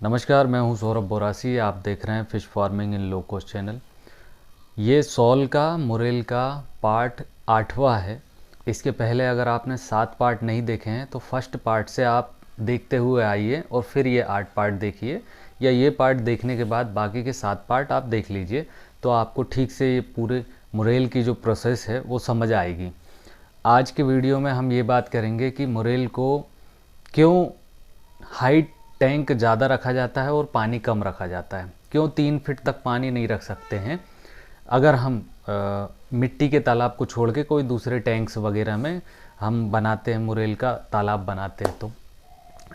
नमस्कार, मैं हूं सौरभ बोरासी। आप देख रहे हैं fish farming in low cost channel. ये सॉल का मुरेल का पार्ट 8वां है। इसके पहले अगर आपने 7 पार्ट नहीं देखे हैं तो फर्स्ट पार्ट से आप देखते हुए आइए और फिर ये 8 पार्ट देखिए, या ये पार्ट देखने के बाद बाकी के 7 पार्ट आप देख लीजिए, तो आपको ठीक से ये पूरे मुरेल की जो प्रोसेस है वो समझ आएगी। आज के वीडियो में हम ये बात करेंगे कि मुरेल को क्यों हाइट टैंक ज़्यादा रखा जाता है और पानी कम रखा जाता है, क्यों 3 फीट तक पानी नहीं रख सकते हैं अगर हम मिट्टी के तालाब को छोड़ के कोई दूसरे टैंक्स वगैरह में हम बनाते हैं, मुरेल का तालाब बनाते हैं। तो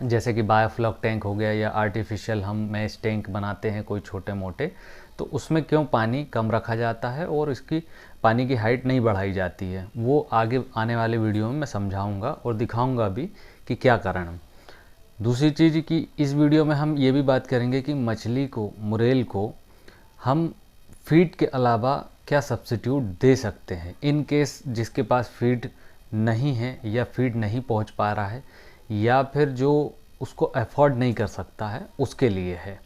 जैसे कि बायोफ्लॉक टैंक हो गया या आर्टिफिशियल हम मैश टैंक बनाते हैं कोई छोटे मोटे, तो उसमें क्यों पानी कम रखा जाता है और इसकी पानी की हाइट नहीं बढ़ाई जाती है, वो आगे आने वाले वीडियो में मैं समझाऊंगा और दिखाऊंगा भी कि क्या कारण है। दूसरी चीज़ कि इस वीडियो में हम ये भी बात करेंगे कि मछली को, मुरेल को हम फीड के अलावा क्या सब्स्टिट्यूट दे सकते हैं इन केस जिसके पास फीड नहीं है या फीड नहीं पहुंच पा रहा है या फिर जो उसको अफोर्ड नहीं कर सकता है, उसके लिए है।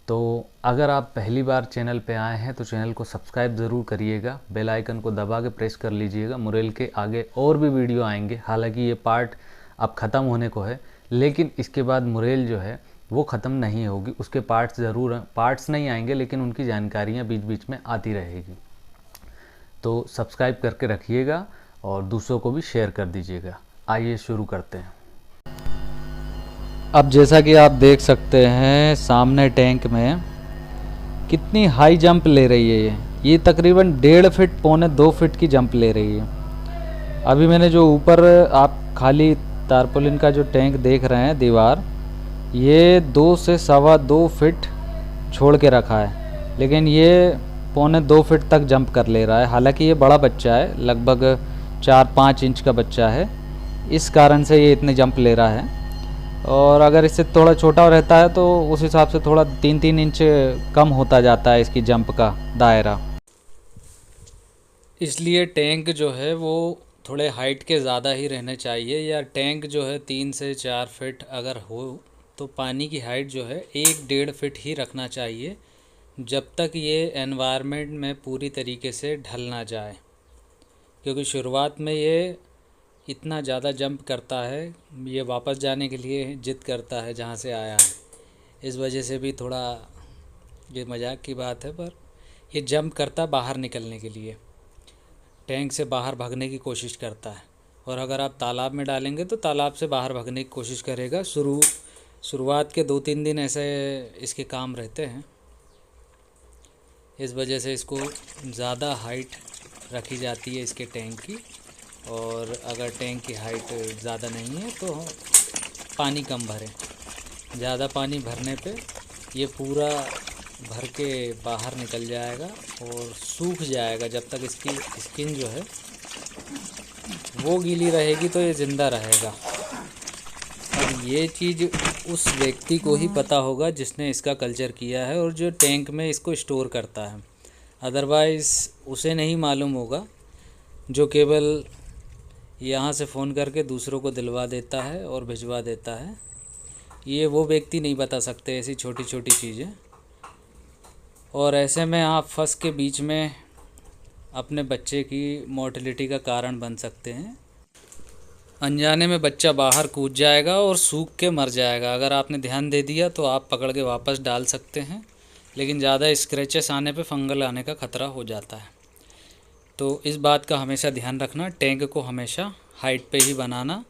तो अगर आप पहली बार चैनल पे आए हैं तो चैनल को सब्सक्राइब ज़रूर करिएगा, बेल आइकन को दबा के प्रेस कर लीजिएगा। मुरेल के आगे और भी वीडियो आएंगे, हालांकि ये पार्ट अब ख़त्म होने को है, लेकिन इसके बाद मुरेल जो है वो ख़त्म नहीं होगी, उसके पार्ट्स ज़रूर हैं, पार्ट्स नहीं आएंगे लेकिन उनकी जानकारियाँ बीच बीच में आती रहेगी। तो सब्सक्राइब करके रखिएगा और दूसरों को भी शेयर कर दीजिएगा। आइए शुरू करते हैं। अब जैसा कि आप देख सकते हैं सामने टैंक में कितनी हाई जंप ले रही है ये तकरीबन 1.5 फीट, 1.25 फीट की जंप ले रही है। अभी मैंने जो ऊपर आप खाली तारपोलिन का जो टैंक देख रहे हैं दीवार, ये 2 से 2.25 फीट छोड़ के रखा है, लेकिन ये 1.25 फीट तक जंप कर ले रहा है। हालांकि ये बड़ा बच्चा है, लगभग 4-5 इंच का बच्चा है, इस कारण से ये इतने जंप ले रहा है। और अगर इससे थोड़ा छोटा रहता है तो उस हिसाब से थोड़ा 3-3 इंच कम होता जाता है इसकी जंप का दायरा। इसलिए टैंक जो है वो थोड़े हाइट के ज़्यादा ही रहने चाहिए, या टैंक जो है 3 से 4 फीट अगर हो तो पानी की हाइट जो है 1-1.5 फीट ही रखना चाहिए, जब तक ये एनवायरनमेंट में पूरी तरीके से ढल ना जाए। क्योंकि शुरुआत में ये इतना ज़्यादा जंप करता है, ये वापस जाने के लिए जिद करता है जहाँ से आया है। इस वजह से भी थोड़ा ये मजाक की बात है, पर ये जंप करता बाहर निकलने के लिए, टैंक से बाहर भागने की कोशिश करता है। और अगर आप तालाब में डालेंगे तो तालाब से बाहर भागने की कोशिश करेगा। शुरुआत के 2-3 दिन ऐसे इसके काम रहते हैं। इस वजह से इसको ज़्यादा हाइट रखी जाती है इसके टैंक की। और अगर टैंक की हाइट ज़्यादा नहीं है तो पानी कम भरें। ज़्यादा पानी भरने पे ये पूरा भर के बाहर निकल जाएगा और सूख जाएगा। जब तक इसकी स्किन जो है वो गीली रहेगी तो ये ज़िंदा रहेगा। और ये चीज़ उस व्यक्ति को ही पता होगा जिसने इसका कल्चर किया है और जो टैंक में इसको स्टोर करता है। अदरवाइज़ उसे नहीं मालूम होगा, जो केवल यहाँ से फ़ोन करके दूसरों को दिलवा देता है और भिजवा देता है। ये वो व्यक्ति नहीं बता सकते ऐसी छोटी छोटी चीज़ें। और ऐसे में आप फंस के बीच में अपने बच्चे की मोर्टेलिटी का कारण बन सकते हैं। अनजाने में बच्चा बाहर कूद जाएगा और सूख के मर जाएगा। अगर आपने ध्यान दे दिया तो आप पकड़ के वापस डाल सकते हैं, लेकिन ज़्यादा स्क्रैचेस आने पे फंगल आने का ख़तरा हो जाता है। तो इस बात का हमेशा ध्यान रखना, टैंक को हमेशा हाइट पे ही बनाना,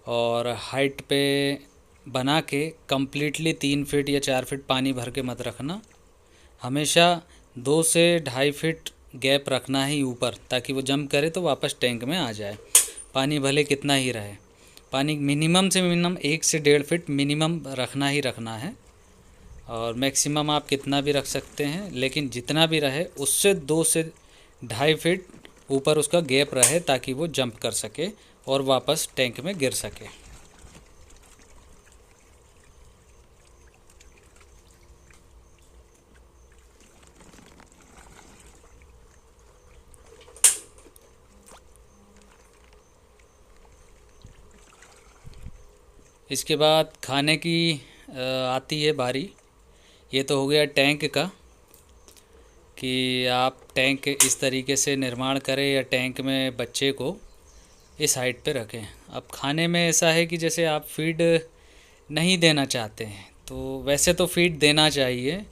और हाइट पे बना के कम्प्लीटली 3 फीट या 4 फीट पानी भर के मत रखना। हमेशा 2 से 2.5 फीट गैप रखना ही ऊपर, ताकि वो जंप करे तो वापस टैंक में आ जाए। पानी भले कितना ही रहे, पानी मिनिमम से मिनिमम 1 से 1.5 फीट मिनिमम रखना ही रखना है। और मैक्सिमम आप कितना भी रख सकते हैं, लेकिन जितना भी रहे उससे 2 से 2.5 फीट ऊपर उसका गैप रहे, ताकि वो जंप कर सके और वापस टैंक में गिर सके। इसके बाद खाने की आती है बारी। ये तो हो गया टैंक का, कि आप टैंक इस तरीके से निर्माण करें या टैंक में बच्चे को इस हाइट पे रखें। अब खाने में ऐसा है कि जैसे आप फीड नहीं देना चाहते हैं, तो वैसे तो फीड देना चाहिए।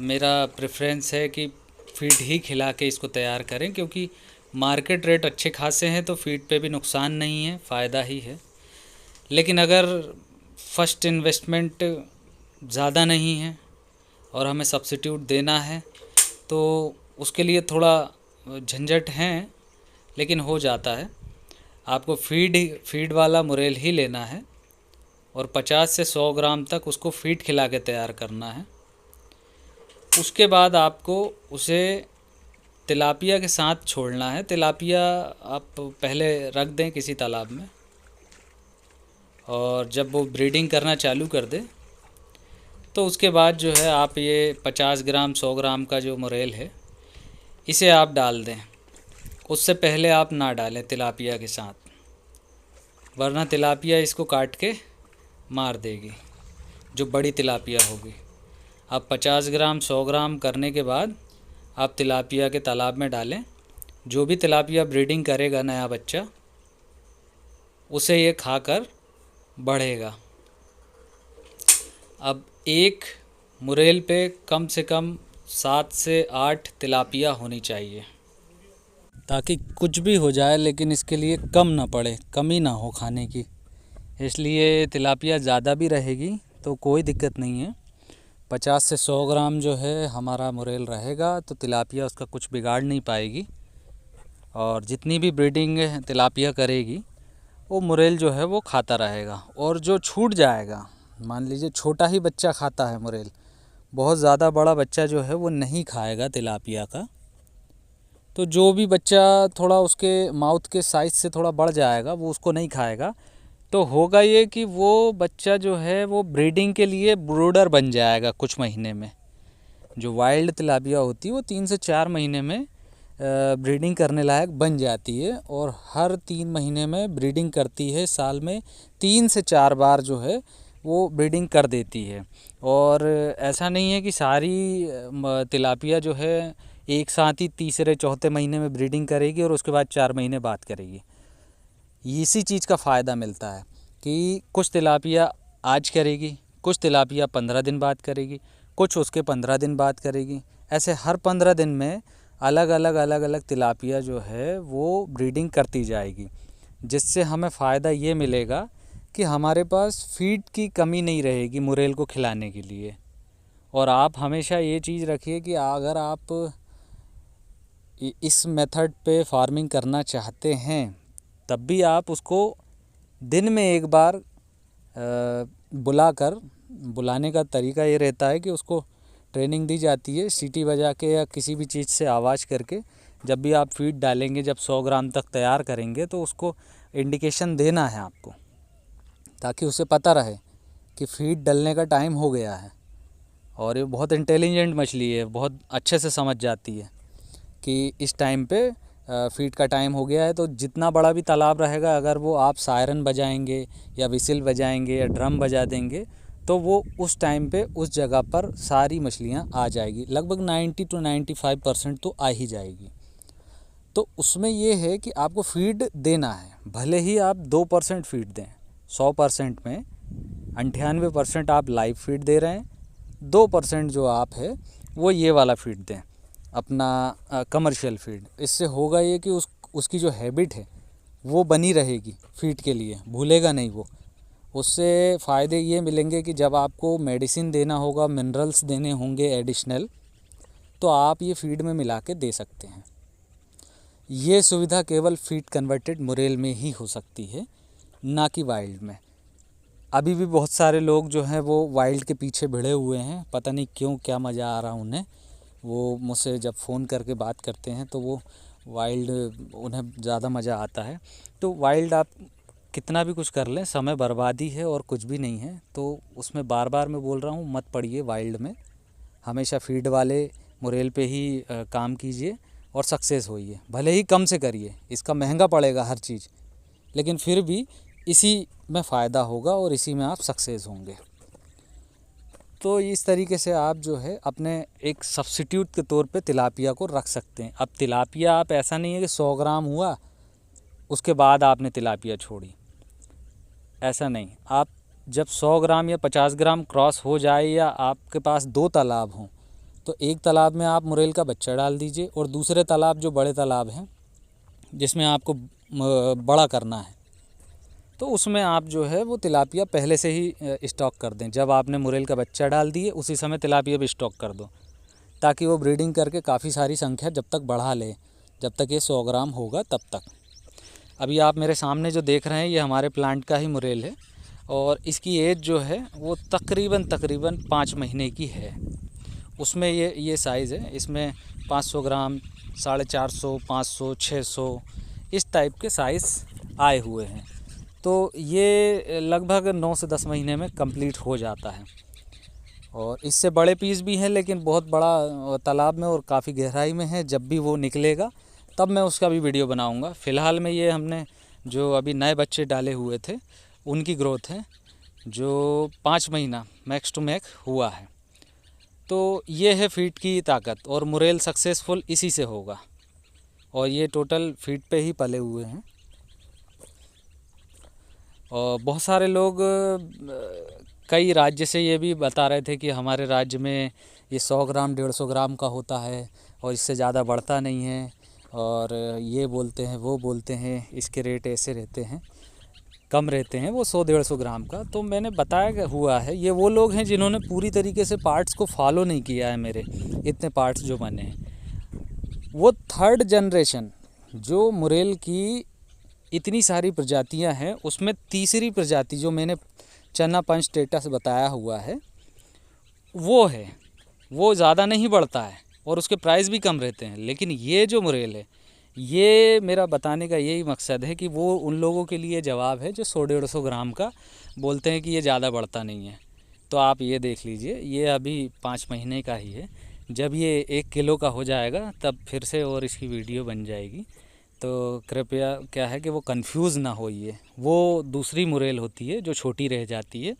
मेरा प्रेफरेंस है कि फीड ही खिला के इसको तैयार करें, क्योंकि मार्केट रेट अच्छे खासे हैं तो फीड पे भी नुकसान नहीं है, फ़ायदा ही है। लेकिन अगर फर्स्ट इन्वेस्टमेंट ज़्यादा नहीं है और हमें सब्स्टिट्यूट देना है, तो उसके लिए थोड़ा झंझट हैं, लेकिन हो जाता है। आपको फीड वाला मुरेल ही लेना है और 50 से 100 ग्राम तक उसको फीड खिला के तैयार करना है। उसके बाद आपको उसे तिलापिया के साथ छोड़ना है। तिलापिया आप पहले रख दें किसी तालाब में, और जब वो ब्रीडिंग करना चालू कर दे तो उसके बाद जो है आप ये 50 ग्राम 100 ग्राम का जो मुरेल है इसे आप डाल दें। उससे पहले आप ना डालें तिलापिया के साथ, वरना तिलापिया इसको काट के मार देगी, जो बड़ी तिलापिया होगी। अब 50 ग्राम 100 ग्राम करने के बाद आप तिलापिया के तालाब में डालें। जो भी तिलापिया ब्रीडिंग करेगा नया बच्चा, उसे ये खाकर बढ़ेगा। अब एक मुरेल पे कम से कम 7 से 8 तिलापिया होनी चाहिए, ताकि कुछ भी हो जाए लेकिन इसके लिए कम ना पड़े, कमी ना हो खाने की। इसलिए तिलापिया ज़्यादा भी रहेगी तो कोई दिक्कत नहीं है। 50 से 100 ग्राम जो है हमारा मुरेल रहेगा तो तिलापिया उसका कुछ बिगाड़ नहीं पाएगी, और जितनी भी ब्रीडिंग तिलापिया करेगी वो मुरेल जो है वो खाता रहेगा। और जो छूट जाएगा, मान लीजिए छोटा ही बच्चा खाता है मुरेल, बहुत ज़्यादा बड़ा बच्चा जो है वो नहीं खाएगा तिलापिया का, तो जो भी बच्चा थोड़ा उसके माउथ के साइज़ से थोड़ा बढ़ जाएगा वो उसको नहीं खाएगा। तो होगा ये कि वो बच्चा जो है वो ब्रीडिंग के लिए ब्रूडर बन जाएगा कुछ महीने में। जो वाइल्ड तिलापिया होती है वो 3 से 4 महीने में ब्रीडिंग करने लायक बन जाती है, और हर 3 महीने में ब्रीडिंग करती है। साल में 3 से 4 बार जो है वो ब्रीडिंग कर देती है। और ऐसा नहीं है कि सारी तिलापिया जो है एक साथ ही तीसरे चौथे महीने में ब्रीडिंग करेगी और उसके बाद 4 महीने बाद करेगी। इसी चीज़ का फ़ायदा मिलता है कि कुछ तिलापिया आज करेगी, कुछ तिलापिया 15 दिन बाद करेगी, कुछ उसके 15 दिन बाद करेगी। ऐसे हर 15 दिन में अलग अलग तिलापिया जो है वो ब्रीडिंग करती जाएगी, जिससे हमें फ़ायदा ये मिलेगा कि हमारे पास फीड की कमी नहीं रहेगी मुरेल को खिलाने के लिए। और आप हमेशा ये चीज़ रखिए कि अगर आप इस मेथड पे फार्मिंग करना चाहते हैं, तब भी आप उसको दिन में एक बार बुलाने का तरीका ये रहता है कि उसको ट्रेनिंग दी जाती है सीटी बजा के या किसी भी चीज़ से आवाज़ करके। जब भी आप फीड डालेंगे, जब 100 ग्राम तक तैयार करेंगे, तो उसको इंडिकेशन देना है आपको, ताकि उसे पता रहे कि फीड डलने का टाइम हो गया है। और ये बहुत इंटेलिजेंट मछली है, बहुत अच्छे से समझ जाती है कि इस टाइम पे फीड का टाइम हो गया है। तो जितना बड़ा भी तालाब रहेगा, अगर वो आप सायरन बजाएंगे या विसिल बजाएंगे या ड्रम बजा देंगे, तो वो उस टाइम पे उस जगह पर सारी मछलियाँ आ जाएगी। लगभग 90 to 95% तो आ ही जाएगी। तो उसमें ये है कि आपको फीड देना है, भले ही आप 2% फीड दें। 100% में 98% आप लाइव फीड दे रहे हैं, 2% जो आप है वो ये वाला फीड दें, अपना कमर्शियल फीड। इससे होगा ये कि उसकी जो हैबिट है वो बनी रहेगी फीड के लिए, भूलेगा नहीं वो। उससे फ़ायदे ये मिलेंगे कि जब आपको मेडिसिन देना होगा, मिनरल्स देने होंगे एडिशनल, तो आप ये फीड में मिला के दे सकते हैं। ये सुविधा केवल फीड कन्वर्टेड मुरेल में ही हो सकती है, ना कि वाइल्ड में। अभी भी बहुत सारे लोग जो हैं वो वाइल्ड के पीछे भिड़े हुए हैं, पता नहीं क्यों, क्या मज़ा आ रहा उन्हें। वो मुझसे जब फ़ोन करके बात करते हैं तो वो वाइल्ड उन्हें ज़्यादा मज़ा आता है। तो वाइल्ड आप कितना भी कुछ कर लें, समय बर्बादी है और कुछ भी नहीं है। तो उसमें बार बार मैं बोल रहा हूँ, मत पड़िए वाइल्ड में। हमेशा फीड वाले मुरेल पे ही काम कीजिए और सक्सेस होइए। भले ही कम से करिए, इसका महंगा पड़ेगा हर चीज़, लेकिन फिर भी इसी में फ़ायदा होगा और इसी में आप सक्सेस होंगे। तो इस तरीके से आप जो है अपने एक सब्स्टिट्यूट के तौर पे तिलापिया को रख सकते हैं। अब तिलापिया आप ऐसा नहीं है कि 100 ग्राम हुआ उसके बाद आपने तिलापिया छोड़ी, ऐसा नहीं। आप जब 100 ग्राम या 50 ग्राम क्रॉस हो जाए या आपके पास 2 तालाब हों तो एक तालाब में आप मुरेल का बच्चा डाल दीजिए और दूसरे तालाब जो बड़े तालाब हैं जिसमें आपको बड़ा करना है तो उसमें आप जो है वो तिलापिया पहले से ही स्टॉक कर दें। जब आपने मुरेल का बच्चा डाल दिए उसी समय तिलापिया भी स्टॉक कर दो, ताकि वो ब्रीडिंग करके काफ़ी सारी संख्या जब तक बढ़ा ले, जब तक ये 100 ग्राम होगा तब तक। अभी आप मेरे सामने जो देख रहे हैं ये हमारे प्लांट का ही मुरेल है और इसकी एज जो है वो तकरीबन 5 महीने की है। उसमें ये साइज़ है, इसमें 500 ग्राम, 450, 500, 600 इस टाइप के साइज़ आए हुए हैं। तो ये लगभग 9 से 10 महीने में कंप्लीट हो जाता है। और इससे बड़े पीस भी हैं लेकिन बहुत बड़ा तालाब में और काफ़ी गहराई में है। जब भी वो निकलेगा तब मैं उसका भी वीडियो बनाऊंगा। फ़िलहाल में ये हमने जो अभी नए बच्चे डाले हुए थे उनकी ग्रोथ है जो 5 महीना मैक्स टू मैक्स हुआ है। तो ये है फीड की ताकत और मुरेल सक्सेसफुल इसी से होगा। और ये टोटल फीड पे ही पले हुए हैं। और बहुत सारे लोग कई राज्य से ये भी बता रहे थे कि हमारे राज्य में ये 100 ग्राम 150 ग्राम का होता है और इससे ज़्यादा बढ़ता नहीं है, और ये बोलते हैं वो बोलते हैं इसके रेट ऐसे रहते हैं, कम रहते हैं वो 100-150 ग्राम का। तो मैंने बताया हुआ है ये वो लोग हैं जिन्होंने पूरी तरीके से पार्ट्स को फॉलो नहीं किया है। मेरे इतने पार्ट्स जो बने हैं वो 3rd जनरेशन जो मुरेल की इतनी सारी प्रजातियां हैं उसमें तीसरी प्रजाति जो मैंने चना पंच स्टेटस बताया हुआ है वो है। वो ज़्यादा नहीं बढ़ता है और उसके प्राइस भी कम रहते हैं। लेकिन ये जो मुरेल है, ये मेरा बताने का यही मकसद है कि वो उन लोगों के लिए जवाब है जो 100-150 ग्राम का बोलते हैं कि ये ज़्यादा बढ़ता नहीं है। तो आप ये देख लीजिए, ये अभी 5 महीने का ही है। जब ये 1 किलो का हो जाएगा तब फिर से और इसकी वीडियो बन जाएगी। तो कृपया क्या है कि वो कंफ्यूज ना होइए। वो दूसरी मुरेल होती है जो छोटी रह जाती है,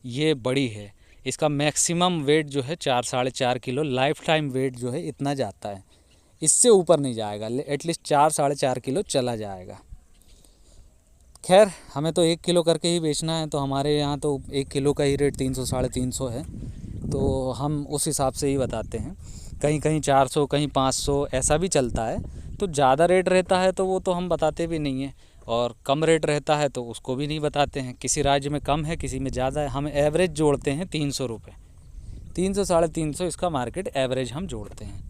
ये बड़ी है। इसका मैक्सिमम वेट जो है 4-4.5 किलो, लाइफ टाइम वेट जो है इतना जाता है, इससे ऊपर नहीं जाएगा। एटलीस्ट 4-4.5 किलो चला जाएगा। खैर हमें तो 1 किलो करके ही बेचना है, तो हमारे यहाँ तो 1 किलो का ही रेट 300-350 है। तो हम उस हिसाब से ही बताते हैं। कहीं कहीं 400, कहीं 500 ऐसा भी चलता है। तो ज़्यादा रेट रहता है तो वो तो हम बताते भी नहीं हैं, और कम रेट रहता है तो उसको भी नहीं बताते हैं। किसी राज्य में कम है, किसी में ज़्यादा है। हम एवरेज जोड़ते हैं 300 रुपये, 300-350 इसका मार्केट एवरेज हम जोड़ते हैं।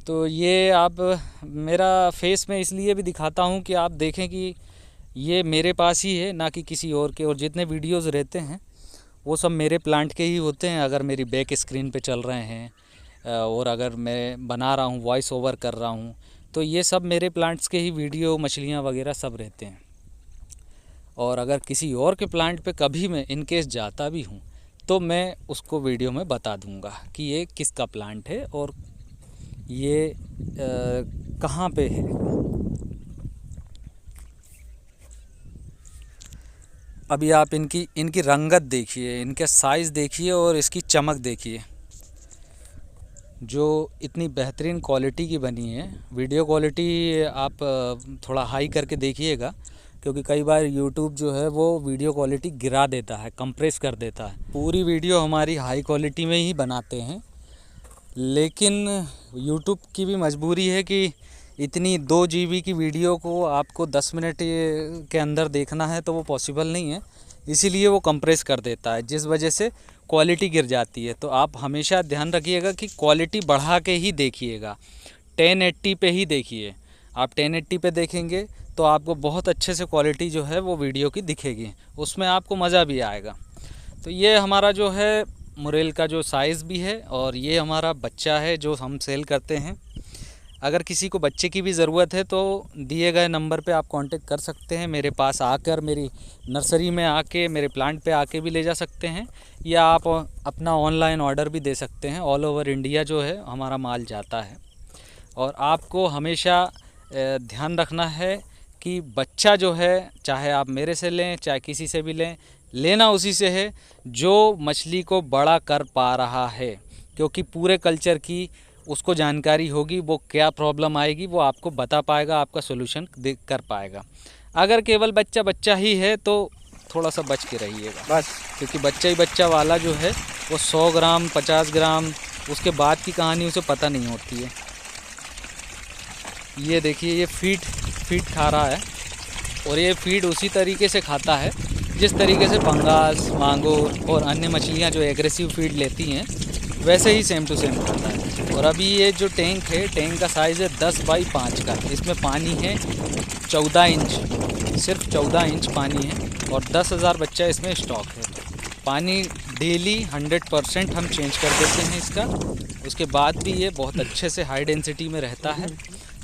तो ये आप मेरा फेस में इसलिए भी दिखाता हूँ कि आप देखें कि ये मेरे पास ही है, ना कि किसी और के। और जितने वीडियोज़ रहते हैं वो सब मेरे प्लांट के ही होते हैं। अगर मेरी बैक स्क्रीन पे चल रहे हैं और अगर मैं बना रहा हूँ, वॉइस ओवर कर रहा हूँ, तो ये सब मेरे प्लांट्स के ही वीडियो, मछलियाँ वगैरह सब रहते हैं। और अगर किसी और के प्लांट पे कभी मैं इनकेस जाता भी हूँ तो मैं उसको वीडियो में बता दूँगा कि ये किसका प्लांट है और ये कहाँ पे है। अभी आप इनकी रंगत देखिए, इनके साइज़ देखिए और इसकी चमक देखिए, जो इतनी बेहतरीन क्वालिटी की बनी है। वीडियो क्वालिटी आप थोड़ा हाई करके देखिएगा, क्योंकि कई बार यूट्यूब जो है वो वीडियो क्वालिटी गिरा देता है, कंप्रेस कर देता है। पूरी वीडियो हमारी हाई क्वालिटी में ही बनाते हैं, लेकिन यूट्यूब की भी मजबूरी है कि इतनी 2 GB की वीडियो को आपको 10 मिनट के अंदर देखना है तो वो पॉसिबल नहीं है। इसीलिए वो कंप्रेस कर देता है, जिस वजह से क्वालिटी गिर जाती है। तो आप हमेशा ध्यान रखिएगा कि क्वालिटी बढ़ा के ही देखिएगा, 1080 पे ही देखिए। आप 1080 पे देखेंगे तो आपको बहुत अच्छे से क्वालिटी जो है वो वीडियो की दिखेगी, उसमें आपको मज़ा भी आएगा। तो ये हमारा जो है मुरेल का जो साइज़ भी है, और ये हमारा बच्चा है जो हम सेल करते हैं। अगर किसी को बच्चे की भी ज़रूरत है तो दिए गए नंबर पे आप कांटेक्ट कर सकते हैं। मेरे पास आकर, मेरी नर्सरी में आके, मेरे प्लांट पे आके भी ले जा सकते हैं, या आप अपना ऑनलाइन ऑर्डर भी दे सकते हैं। ऑल ओवर इंडिया जो है हमारा माल जाता है। और आपको हमेशा ध्यान रखना है ताकि बच्चा जो है, चाहे आप मेरे से लें चाहे किसी से भी लें, लेना उसी से है जो मछली को बड़ा कर पा रहा है, क्योंकि पूरे कल्चर की उसको जानकारी होगी, वो क्या प्रॉब्लम आएगी वो आपको बता पाएगा, आपका सोल्यूशन कर पाएगा। अगर केवल बच्चा बच्चा ही है तो थोड़ा सा बच के रहिएगा बस, क्योंकि बच्चा ही बच्चा वाला जो है वो 100 ग्राम 50 ग्राम, उसके बाद की कहानी उसे पता नहीं होती है। ये देखिए, ये फीड खा रहा है, और ये फीड उसी तरीके से खाता है जिस तरीके से पंगास, मांगुर और अन्य मछलियाँ जो एग्रेसिव फीड लेती हैं वैसे ही सेम टू सेम खाता है। और अभी ये जो टैंक है, टैंक का साइज़ है 10 बाई 5 का, इसमें पानी है 14 इंच, सिर्फ 14 इंच पानी है, और 10,000 बच्चा इसमें स्टॉक है। पानी डेली 100% हम चेंज कर देते हैं इसका, उसके बाद भी ये बहुत अच्छे से हाई डेंसिटी में रहता है।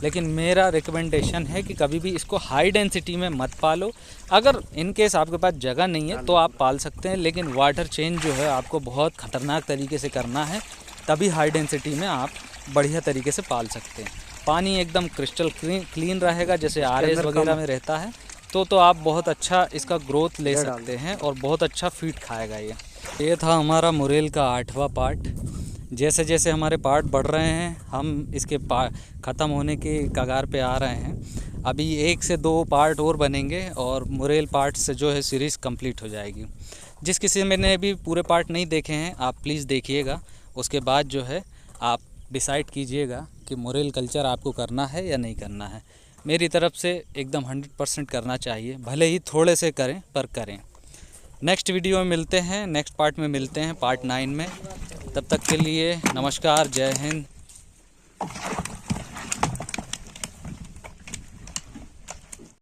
लेकिन मेरा रिकमेंडेशन है कि कभी भी इसको हाई डेंसिटी में मत पालो। अगर इन केस आपके पास जगह नहीं है तो आप पाल सकते हैं, लेकिन वाटर चेंज जो है आपको बहुत ख़तरनाक तरीके से करना है, तभी हाई डेंसिटी में आप बढ़िया तरीके से पाल सकते हैं। पानी एकदम क्रिस्टल क्लीन रहेगा जैसे आरएस वगैरह में रहता है, तो आप बहुत अच्छा इसका ग्रोथ ले सकते हैं और बहुत अच्छा फीड खाएगा। ये था हमारा मुरेल का 8वां पार्ट। जैसे जैसे हमारे पार्ट बढ़ रहे हैं, हम इसके ख़त्म होने के कगार पे आ रहे हैं। अभी 1 से 2 पार्ट और बनेंगे और मुरेल पार्ट से जो है सीरीज़ कंप्लीट हो जाएगी। जिस किसी ने भी पूरे पार्ट नहीं देखे हैं आप प्लीज़ देखिएगा, उसके बाद जो है आप डिसाइड कीजिएगा कि मुरेल कल्चर आपको करना है या नहीं करना है। मेरी तरफ से एकदम 100% करना चाहिए, भले ही थोड़े से करें पर करें। नेक्स्ट वीडियो में मिलते हैं, नेक्स्ट पार्ट में मिलते हैं, पार्ट 9 में। तब तक के लिए नमस्कार, जय हिंद।